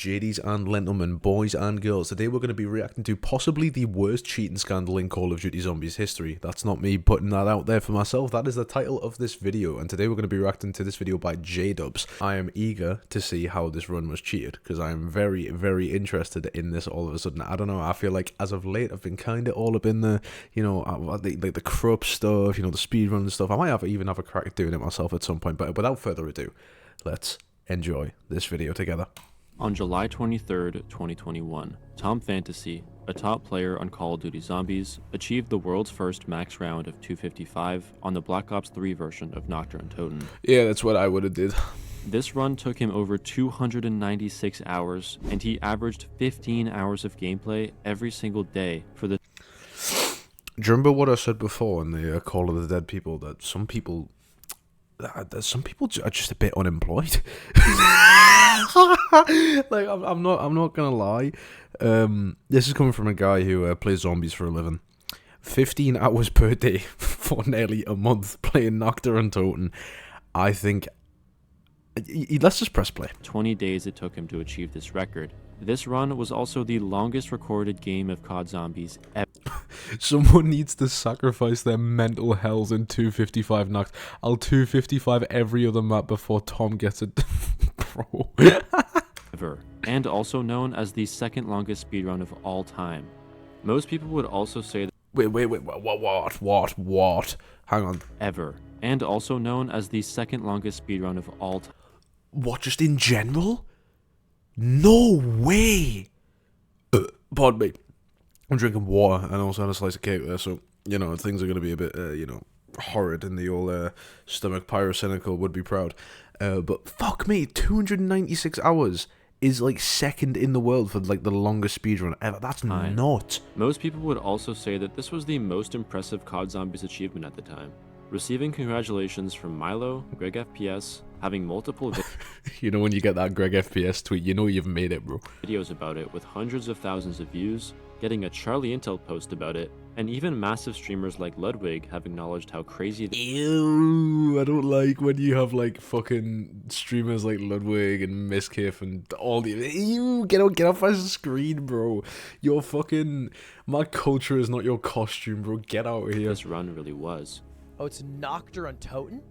JDs and gentlemen, boys and girls. Today we're going to be reacting to possibly the worst cheating scandal in Call of Duty Zombies history. That's not me putting that out there for myself, that is the title of this video, and today we're going to be reacting to this video by JDubs. I am eager to see how this run was cheated, because I am very, very interested in this all of a sudden. I don't know, I feel like as of late I've been kind of all up in the, you know, like the corrupt stuff, you know, the speedrun stuff. I might even have a crack at doing it myself at some point, but without further ado, let's enjoy this video together. On July 23rd, 2021, Tom Fantasy, a top player on Call of Duty Zombies, achieved the world's first max round of 255 on the Black Ops 3 version of Nacht Der Untoten. Yeah, that's what I would have did. This run took him over 296 hours, and he averaged 15 hours of gameplay every single day for the... Do you remember what I said before in the Call of the Dead people, that some people are just a bit unemployed? Like, I'm not gonna lie. This is coming from a guy who plays zombies for a living. 15 hours per day for nearly a month playing Nacht Der Untoten. I think... Let's just press play. 20 days it took him to achieve this record. This run was also the longest recorded game of COD Zombies ever. Someone needs to sacrifice their mental health in 255 Nacht. I'll 255 every other map before Tom gets it. Bro. Ever, and also known as the second longest speedrun of all time. Most people would also say that... Wait, what? Hang on. Ever, and also known as the second longest speedrun of all time. What, just in general? No way! Pardon me. I'm drinking water and also had a slice of cake there, so, you know, things are going to be a bit, you know, horrid in the old stomach. Pyrocynical would be proud. But fuck me, 296 hours is like second in the world for like the longest speedrun ever. That's nuts. Most people would also say that this was the most impressive COD Zombies achievement at the time. Receiving congratulations from Milo, Greg FPS, having multiple you know when you get that Greg FPS tweet, you know you've made it, bro. Videos about it with hundreds of thousands of views, getting a Charlie Intel post about it, and even massive streamers like Ludwig have acknowledged how crazy... Ew, I don't like when you have like fucking streamers like Ludwig and Miskiff and all the... Ew, get off my screen, bro. Your fucking... My culture is not your costume, bro. Get out of here. This run really was. Oh, it's Nacht Der Untoten?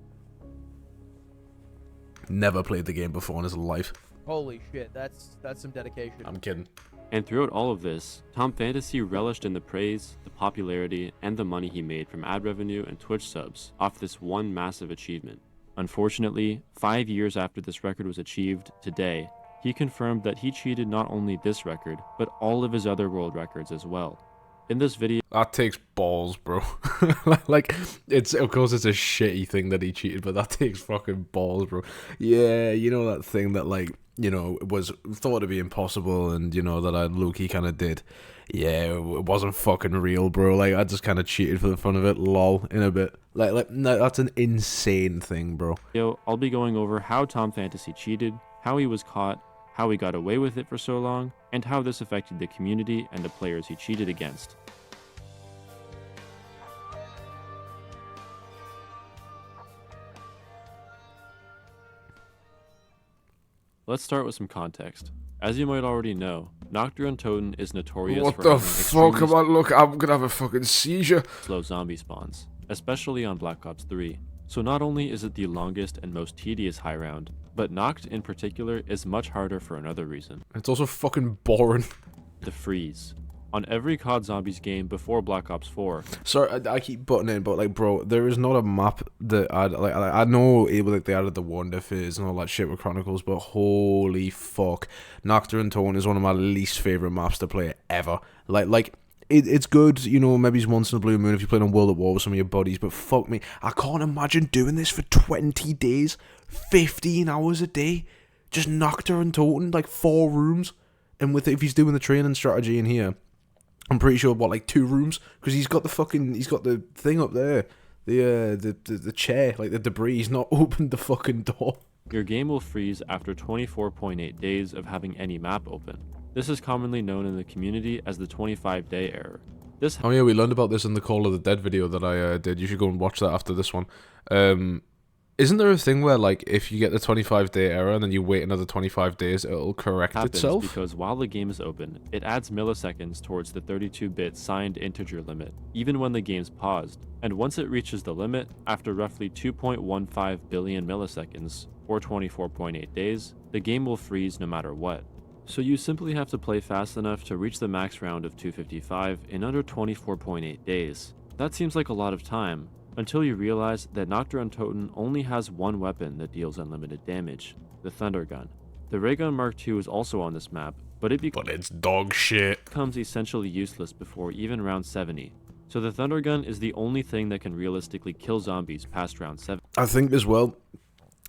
Never played the game before in his life. Holy shit, that's some dedication. I'm kidding. And throughout all of this, Tom Fantasy relished in the praise, the popularity, and the money he made from ad revenue and Twitch subs off this one massive achievement. Unfortunately, 5 years after this record was achieved, today, he confirmed that he cheated not only this record, but all of his other world records as well. In this video... That takes balls, bro. Like, it's, of course it's a shitty thing that he cheated, but that takes fucking balls, bro. Yeah, you know that thing that, like, you know, was thought to be impossible, and, you know, that I low-key kind of did. Yeah, it wasn't fucking real, bro. Like, I just kind of cheated for the fun of it, lol, in a bit. Like, no, that's an insane thing, bro. I'll be going over how Tom Fantasy cheated, how he was caught, how he got away with it for so long, and how this affected the community and the players he cheated against. Let's start with some context. As you might already know, Nacht Der Untoten is notorious what for the having fuck? Come on, look, I'm gonna have a fucking seizure. Slow zombie spawns, especially on Black Ops 3. So not only is it the longest and most tedious high round, but Nacht in particular is much harder for another reason. It's also fucking boring. The freeze. On every COD Zombies game before Black Ops 4. Sorry, I keep butting in, but like, bro, there is not a map that I know it, like, they added the Wonder Phase and all that shit with Chronicles, but holy fuck, Nacht Der Untoten is one of my least favorite maps to play ever. Like it's good, you know, maybe it's once in a blue moon if you're playing on World at War with some of your buddies, but fuck me, I can't imagine doing this for 20 days, 15 hours a day, just Nacht Der Untoten, like 4 rooms, and with if he's doing the training strategy in here. I'm pretty sure, what, like 2 rooms? Because he's got the thing up there. The chair, like the debris. He's not opened the fucking door. Your game will freeze after 24.8 days of having any map open. This is commonly known in the community as the 25-day error. Oh yeah, we learned about this in the Call of the Dead video that I did. You should go and watch that after this one. Isn't there a thing where, like, if you get the 25-day error and then you wait another 25 days, it'll correct itself? Because while the game is open, it adds milliseconds towards the 32-bit signed integer limit, even when the game's paused. And once it reaches the limit, after roughly 2.15 billion milliseconds, or 24.8 days, the game will freeze no matter what. So you simply have to play fast enough to reach the max round of 255 in under 24.8 days. That seems like a lot of time, until you realize that Nacht Der Untoten only has one weapon that deals unlimited damage, the Thunder Gun. The Ray Gun Mark II is also on this map, but it's dog shit. becomes essentially useless before even round 70. So the Thunder Gun is the only thing that can realistically kill zombies past round 7. I think as well,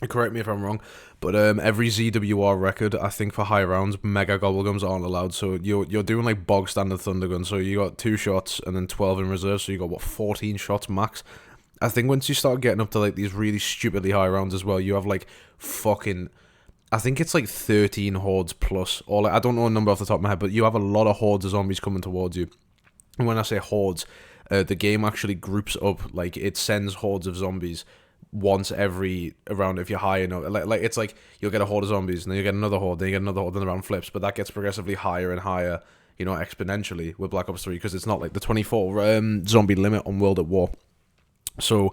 correct me if I'm wrong, but every ZWR record, I think for high rounds, mega gobblegums aren't allowed. So you're doing like bog standard Thunder Gun. So you got 2 shots and then 12 in reserve. So you got what, 14 shots max. I think once you start getting up to like these really stupidly high rounds as well, you have like fucking, I think it's like 13 hordes plus, or like, I don't know a number off the top of my head, but you have a lot of hordes of zombies coming towards you. And when I say hordes, the game actually groups up, like it sends hordes of zombies once every round if you're high enough. Like it's like you'll get a horde of zombies, and then you get another horde, then you get another horde, then the round flips, but that gets progressively higher and higher, you know, exponentially with Black Ops 3, because it's not like the 24 zombie limit on World at War. So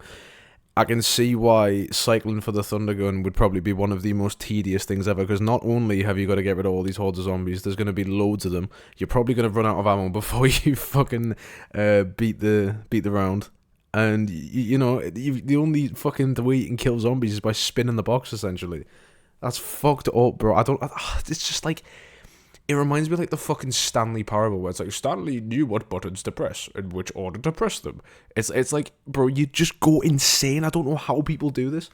I can see why cycling for the Thunder Gun would probably be one of the most tedious things ever, because not only have you got to get rid of all these hordes of zombies, there's going to be loads of them. You're probably going to run out of ammo before you fucking beat the round. And, you know, the only fucking way you can kill zombies is by spinning the box, essentially. That's fucked up, bro. It's just like, it reminds me of like the fucking Stanley Parable, where it's like, Stanley knew what buttons to press, and which order to press them. It's like, bro, you just go insane. I don't know how people do this.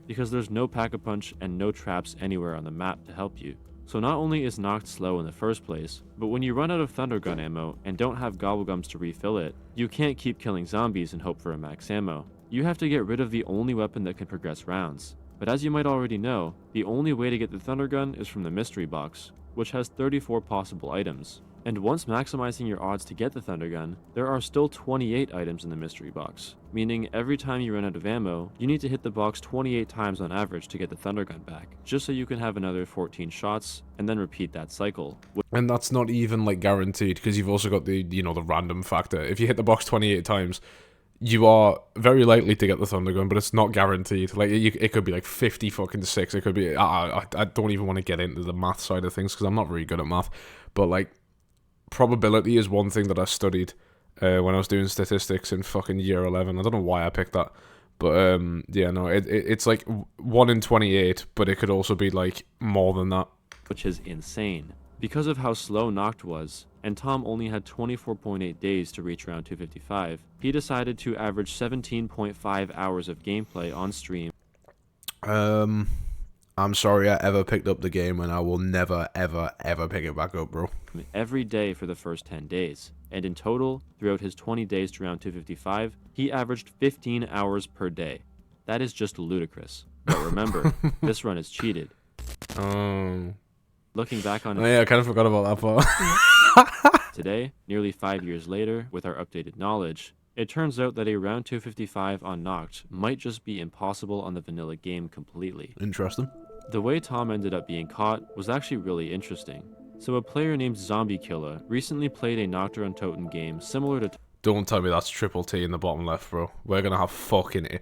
Because there's no pack-a-punch and no traps anywhere on the map to help you. So not only is Nacht slow in the first place, but when you run out of Thunder Gun ammo and don't have Gobblegums to refill it, you can't keep killing zombies and hope for a max ammo. You have to get rid of the only weapon that can progress rounds. But as you might already know, the only way to get the Thunder Gun is from the mystery box, which has 34 possible items. And once maximizing your odds to get the Thunder Gun, there are still 28 items in the mystery box, meaning every time you run out of ammo, you need to hit the box 28 times on average to get the Thunder Gun back, just so you can have another 14 shots, and then repeat that cycle. And that's not even like guaranteed, because you've also got the, you know, the random factor. If you hit the box 28 times, you are very likely to get the Thunder Gun, but it's not guaranteed. Like, it could be like 50 fucking 6. It could be, I don't even want to get into the math side of things, because I'm not very good at math, but like, probability is one thing that I studied when I was doing statistics in fucking year 11. I don't know why I picked that, but yeah, no, it's like 1 in 28, but it could also be like more than that, which is insane. Because of how slow Nacht was, and Tom only had 24.8 days to reach round 255, he decided to average 17.5 hours of gameplay on stream. I'm sorry I ever picked up the game, and I will never, ever, ever pick it back up, bro. Every day for the first 10 days. And in total, throughout his 20 days to round 255, he averaged 15 hours per day. That is just ludicrous. But remember, this run is cheated. Looking back on it, yeah, I kind of forgot about that part. Today, nearly 5 years later, with our updated knowledge, it turns out that a round 255 on Nacht might just be impossible on the vanilla game completely. Interesting. The way Tom ended up being caught was actually really interesting. So a player named Zombie Killer recently played a Nacht Der Untoten game similar to... Don't tell me that's Triple T in the bottom left, bro. We're gonna have fucking...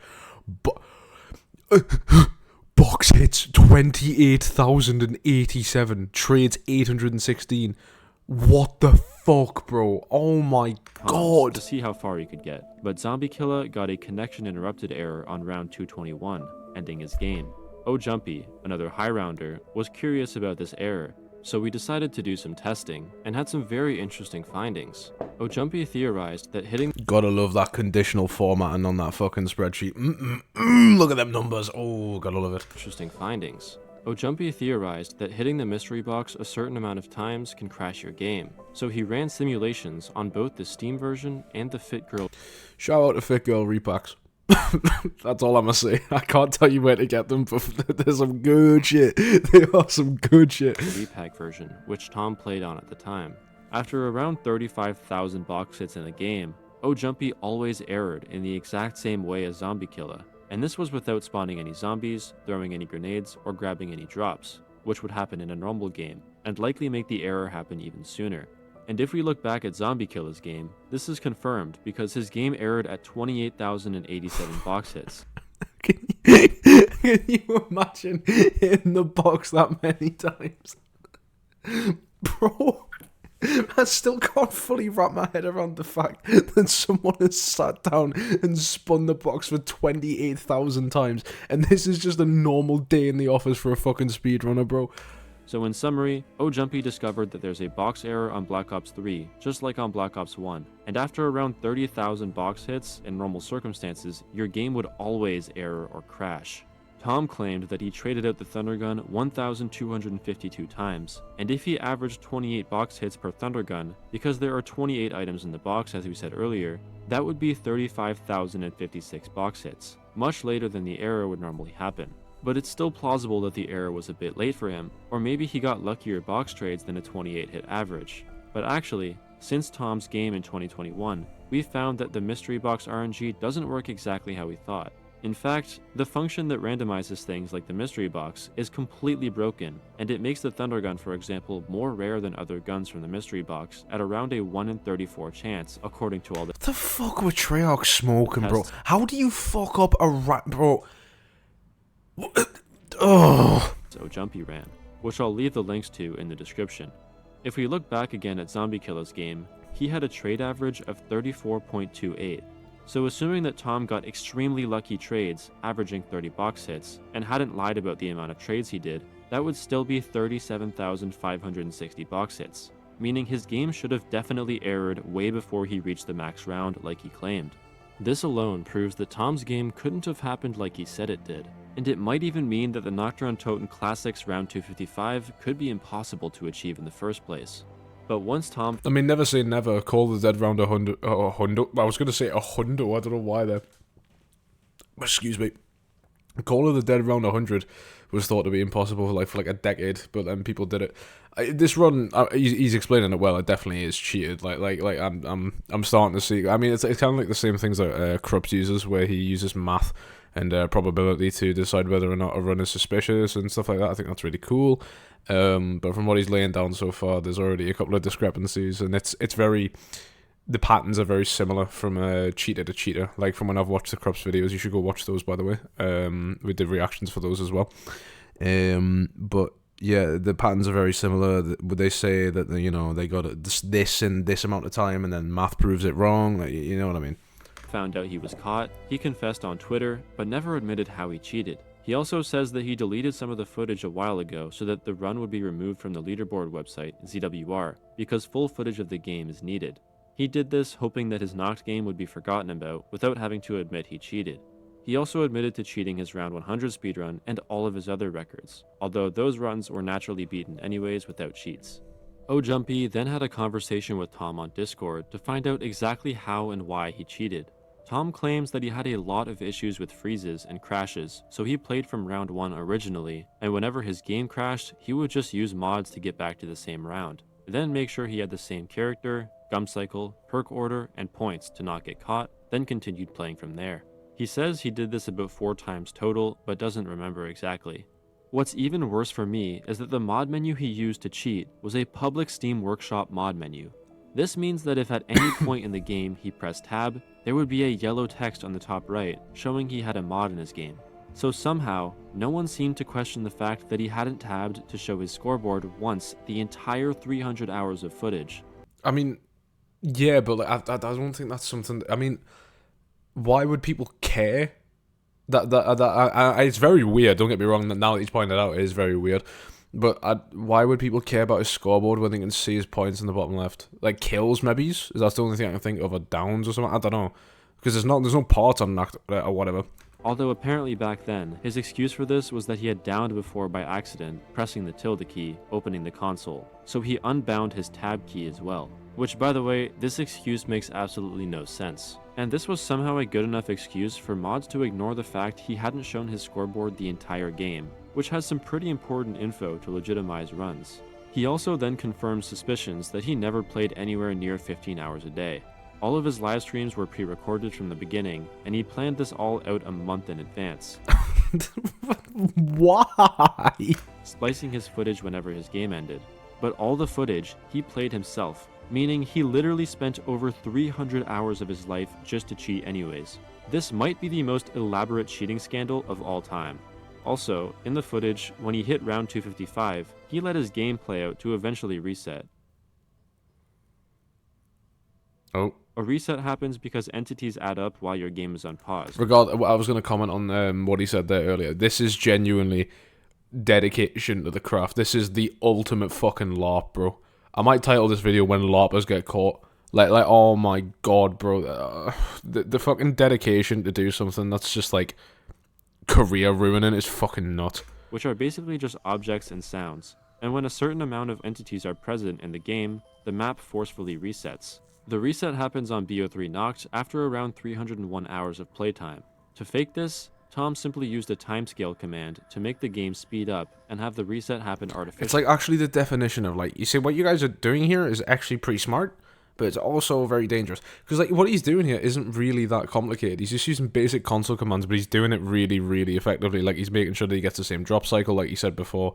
Box hits 28,087. Trades 816. What the fuck, bro? Oh my god. To see how far he could get. But Zombie Killer got a connection interrupted error on round 221, ending his game. Jumpy, another high rounder, was curious about this error, so we decided to do some testing and had some very interesting findings. Jumpy theorized that hitting... Gotta love that conditional formatting on that fucking spreadsheet. Look at them numbers. Oh, gotta love it. Interesting findings. Jumpy theorized that hitting the mystery box a certain amount of times can crash your game, so he ran simulations on both the Steam version and the Fit Girl. Shout out to Fit Girl repacks. That's all I'm gonna say. I can't tell you where to get them, but there's some good shit. They are some good shit. The repack version, which Tom played on at the time. After around 35,000 box hits in the game, Jumpy always errored in the exact same way as Zombie Killer. And this was without spawning any zombies, throwing any grenades, or grabbing any drops, which would happen in a normal game, and likely make the error happen even sooner. And if we look back at Zombie Killer's game, this is confirmed because his game errored at 28,087 box hits. Can you imagine hitting the box that many times? Bro, I still can't fully wrap my head around the fact that someone has sat down and spun the box for 28,000 times, and this is just a normal day in the office for a fucking speedrunner, bro. So in summary, OJumpy discovered that there's a box error on Black Ops 3, just like on Black Ops 1, and after around 30,000 box hits in normal circumstances, your game would always error or crash. Tom claimed that he traded out the Thunder Gun 1,252 times, and if he averaged 28 box hits per Thunder Gun, because there are 28 items in the box as we said earlier, that would be 35,056 box hits, much later than the error would normally happen. But it's still plausible that the error was a bit late for him, or maybe he got luckier box trades than a 28 hit average. But actually, since Tom's game in 2021, we've found that the mystery box RNG doesn't work exactly how we thought. In fact, the function that randomizes things like the mystery box is completely broken, and it makes the Thunder Gun, for example, more rare than other guns from the mystery box at around a 1 in 34 chance, according to all the— What the fuck with Treyarch smoking, bro? How do you fuck up a rat, bro? Oh. OJumpy ran, which I'll leave the links to in the description. If we look back again at Zombie Killer's game, he had a trade average of 34.28. So assuming that Tom got extremely lucky trades, averaging 30 box hits, and hadn't lied about the amount of trades he did, that would still be 37,560 box hits, meaning his game should have definitely errored way before he reached the max round like he claimed. This alone proves that Tom's game couldn't have happened like he said it did, and it might even mean that the Nacht Der Untoten Classics round 255 could be impossible to achieve in the first place. But once Tom— I mean, never say never. Call the Dead round 100. I was going to say 100. I don't know why there. Excuse me. Call of the Dead round 100 was thought to be impossible for like a decade, but then people did it. This run, he's explaining it well. It definitely is cheated. I'm starting to see. I mean, it's kind of like the same things that Corrupt uses, where he uses math and probability to decide whether or not a run is suspicious and stuff like that. I think that's really cool. But from what he's laying down so far, there's already a couple of discrepancies, and it's very— the patterns are very similar from cheater to cheater. Like from when I've watched the Corrupts videos, you should go watch those, by the way. We did reactions for those as well. But yeah, the patterns are very similar. They say that they got this in this amount of time, and then math proves it wrong. Like, you know what I mean? found out he was caught, he confessed on Twitter, but never admitted how he cheated. He also says that he deleted some of the footage a while ago so that the run would be removed from the leaderboard website, ZWR, because full footage of the game is needed. He did this hoping that his Nacht game would be forgotten about without having to admit he cheated. He also admitted to cheating his round 100 speedrun and all of his other records, although those runs were naturally beaten anyways without cheats. OJumpy then had a conversation with Tom on Discord to find out exactly how and why he cheated. Tom claims that he had a lot of issues with freezes and crashes, so he played from round 1 originally, and whenever his game crashed, he would just use mods to get back to the same round, then make sure he had the same character, gum cycle, perk order, and points to not get caught, then continued playing from there. He says he did this about 4 times total, but doesn't remember exactly. What's even worse for me is that the mod menu he used to cheat was a public Steam Workshop mod menu. This means that if at any point in the game he pressed tab, there would be a yellow text on the top right showing he had a mod in his game. So somehow, no one seemed to question the fact that he hadn't tabbed to show his scoreboard once the entire 300 hours of footage. I mean, yeah, but like, I don't think that's something. I mean, why would people care? It's very weird. Don't get me wrong. Now that he's pointed out, it is very weird. But why would people care about his scoreboard when they can see his points in the bottom left? Like kills, maybe? Is that the only thing I can think of? Or downs or something? I don't know. Because there's no parts on Nacht or whatever. Although apparently back then, his excuse for this was that he had downed before by accident, pressing the tilde key, opening the console. So he unbound his tab key as well. Which, by the way, this excuse makes absolutely no sense. And this was somehow a good enough excuse for mods to ignore the fact he hadn't shown his scoreboard the entire game, which has some pretty important info to legitimize runs. He also then confirmed suspicions that he never played anywhere near 15 hours a day. All of his live streams were pre-recorded from the beginning, and he planned this all out a month in advance, Why? splicing his footage whenever his game ended. But all the footage he played himself, meaning he literally spent over 300 hours of his life just to cheat anyways. This might be the most elaborate cheating scandal of all time. Also, in the footage, when he hit round 255, he let his game play out to eventually reset. Oh. A reset happens because entities add up while your game is on pause. I was going to comment on what he said there earlier. This is genuinely dedication to the craft. This is the ultimate fucking LARP, bro. I might title this video "When LARPers Get Caught." Like, oh my god, bro. The fucking dedication to do something that's just like career ruining is fucking nuts. Which are basically just objects and sounds. And when a certain amount of entities are present in the game, the map forcefully resets. The reset happens on BO3 Nacht after around 301 hours of playtime. To fake this, Tom simply used a timescale command to make the game speed up and have the reset happen artificially. It's like actually the definition of like, you see what you guys are doing here is actually pretty smart, but it's also very dangerous. Because like what he's doing here isn't really that complicated. He's just using basic console commands, but he's doing it really, really effectively. Like he's making sure that he gets the same drop cycle, like you said before.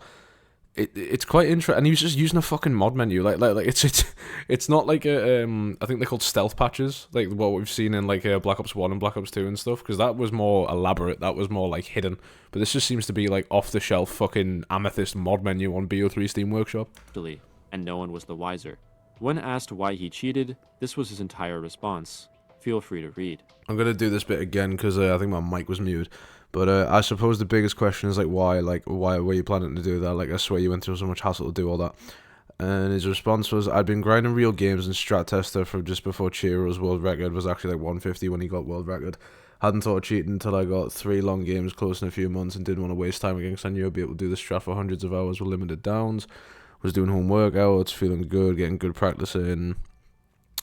It's quite interesting, and he was just using a fucking mod menu. Like it's not like a I think they're called stealth patches, like what we've seen in like Black Ops 1 and Black Ops 2 and stuff, because that was more elaborate, that was more like hidden. But this just seems to be like off the shelf fucking amethyst mod menu on BO3 Steam Workshop. And no one was the wiser. When asked why he cheated, this was his entire response. Feel free to read. I'm gonna do this bit again because I think my mic was muted. But I suppose the biggest question is like why were you planning to do that? Like I swear you went through so much hassle to do all that. And his response was, I'd been grinding real games and strat tester for just before Chihiro's world record was actually like 150 when he got world record. Hadn't thought of cheating until I got 3 long games close in a few months and didn't want to waste time again because I knew I'd be able to do the strat for hundreds of hours with limited downs. Was doing home workouts, feeling good, getting good practice in.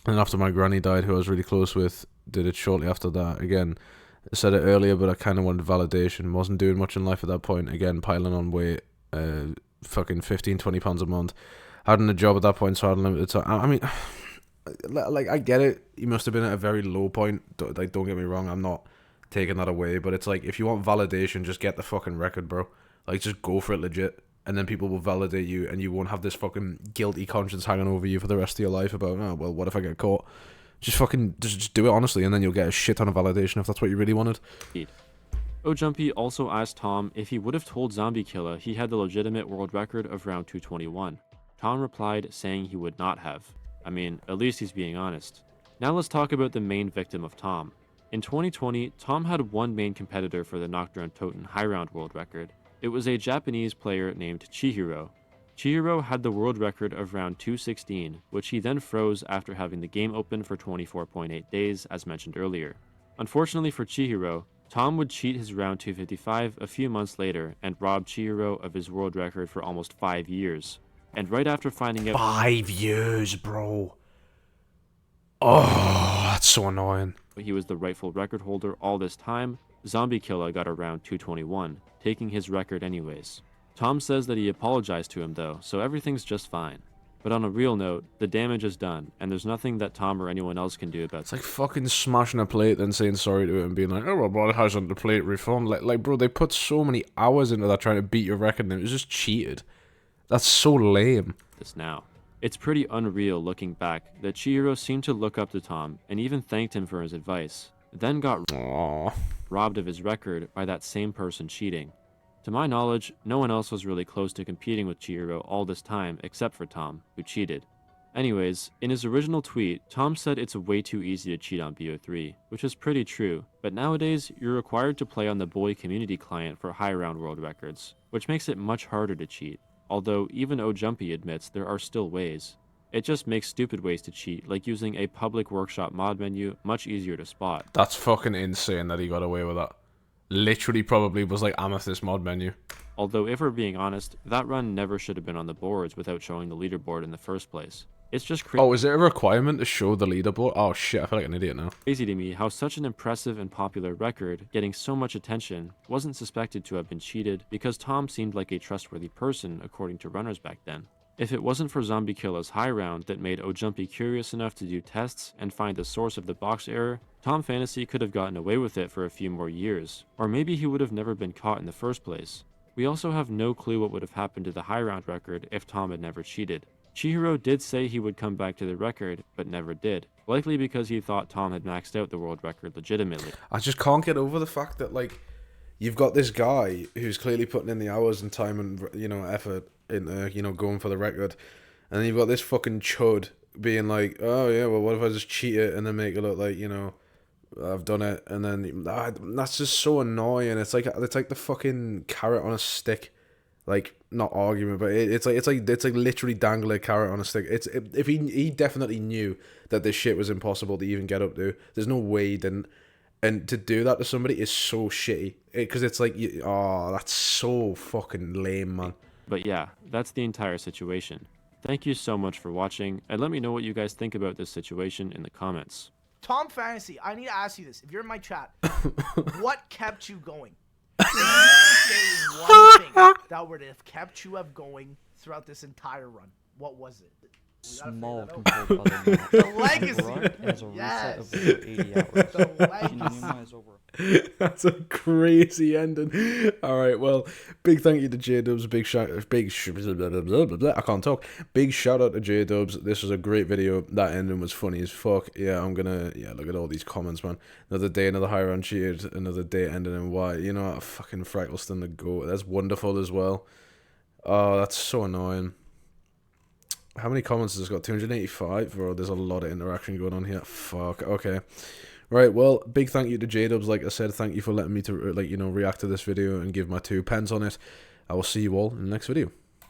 And after my granny died, who I was really close with, did it shortly after that. Again, I said it earlier, but I kind of wanted validation. Wasn't doing much in life at that point. Again, piling on weight, fucking 15, 20 pounds a month. Hadn't a job at that point, so I had limited time. I mean, like, I get it. You must have been at a very low point. Like, don't get me wrong, I'm not taking that away. But it's like, if you want validation, just get the fucking record, bro. Like, just go for it legit. And then people will validate you, and you won't have this fucking guilty conscience hanging over you for the rest of your life about, oh, well, what if I get caught? Just fucking, just do it honestly, and then you'll get a shit ton of validation if that's what you really wanted. Ojumpy also asked Tom if he would have told Zombie Killer he had the legitimate world record of round 221. Tom replied saying he would not have. I mean, at least he's being honest. Now let's talk about the main victim of Tom. In 2020, Tom had one main competitor for the Nacht Der Untoten high round world record. It was a Japanese player named Chihiro. Chihiro had the world record of round 216, which he then froze after having the game open for 24.8 days, as mentioned earlier. Unfortunately for Chihiro, Tom would cheat his round 255 a few months later and rob Chihiro of his world record for almost 5 years. And right after finding out— 5 years, bro. Oh, that's so annoying. He was the rightful record holder all this time, Zombie Killer got around 221, taking his record anyways. Tom says that he apologized to him though, so everything's just fine. But on a real note, the damage is done, and there's nothing that Tom or anyone else can do about it. It's like fucking smashing a plate then saying sorry to it and being like, oh, well, it hasn't the plate reformed. Like, bro, they put so many hours into that trying to beat your record and it was just cheated. That's so lame. This now. It's pretty unreal looking back that Chihiro seemed to look up to Tom and even thanked him for his advice, then got robbed of his record by that same person cheating. To my knowledge, no one else was really close to competing with Chihiro all this time except for Tom, who cheated. Anyways, in his original tweet, Tom said it's way too easy to cheat on BO3, which is pretty true, but nowadays you're required to play on the Boy community client for high round world records, which makes it much harder to cheat, although even Ojumpy admits there are still ways. It just makes stupid ways to cheat, like using a public workshop mod menu, much easier to spot. That's fucking insane that he got away with that. Literally probably was like Amethyst mod menu. Although if we're being honest, that run never should have been on the boards without showing the leaderboard in the first place. It's just crazy. Oh, is there a requirement to show the leaderboard? Oh shit, I feel like an idiot now. Crazy to me how such an impressive and popular record, getting so much attention, wasn't suspected to have been cheated because Tom seemed like a trustworthy person according to runners back then. If it wasn't for Zombie Killa's high round that made Ojumpy curious enough to do tests and find the source of the box error, Tom Fantasy could have gotten away with it for a few more years, or maybe he would have never been caught in the first place. We also have no clue what would have happened to the high round record if Tom had never cheated. Chihiro did say he would come back to the record, but never did, likely because he thought Tom had maxed out the world record legitimately. I just can't get over the fact that, like, you've got this guy who's clearly putting in the hours and time and, you know, effort into, you know, going for the record, and then you've got this fucking chud being like, oh yeah, well, what if I just cheat it and then make it look like, you know, I've done it, and then that's just so annoying. It's like the fucking carrot on a stick, like, not argument, but it's like literally dangling a carrot on a stick. If he definitely knew that this shit was impossible to even get up to. There's no way he didn't. And to do that to somebody is so shitty, because it's like, that's so fucking lame, man. But yeah, that's the entire situation. Thank you so much for watching, and let me know what you guys think about this situation in the comments. Tom Fantasy, I need to ask you this. If you're in my chat, what kept you going? If you say one thing that would have kept you up going throughout this entire run, what was it? Small control button. The legacy. As a reset Yes. of over 80 hours. The legacy. Kinema is over. That's a crazy ending. All right, well, big thank you to JDubs. I can't talk. Big shout out to JDubs. This was a great video. That ending was funny as fuck. Yeah, look at all these comments, man. Another day, another high round cheated. Another day ending in Y. You know what? Fucking Frackleston the GOAT. That's wonderful as well. Oh, that's so annoying. How many comments has this got? 285? Bro, there's a lot of interaction going on here. Fuck. Okay. Right, well, big thank you to JDubs. Like I said, thank you for letting me to, like, you know, react to this video and give my 2 pence on it. I will see you all in the next video.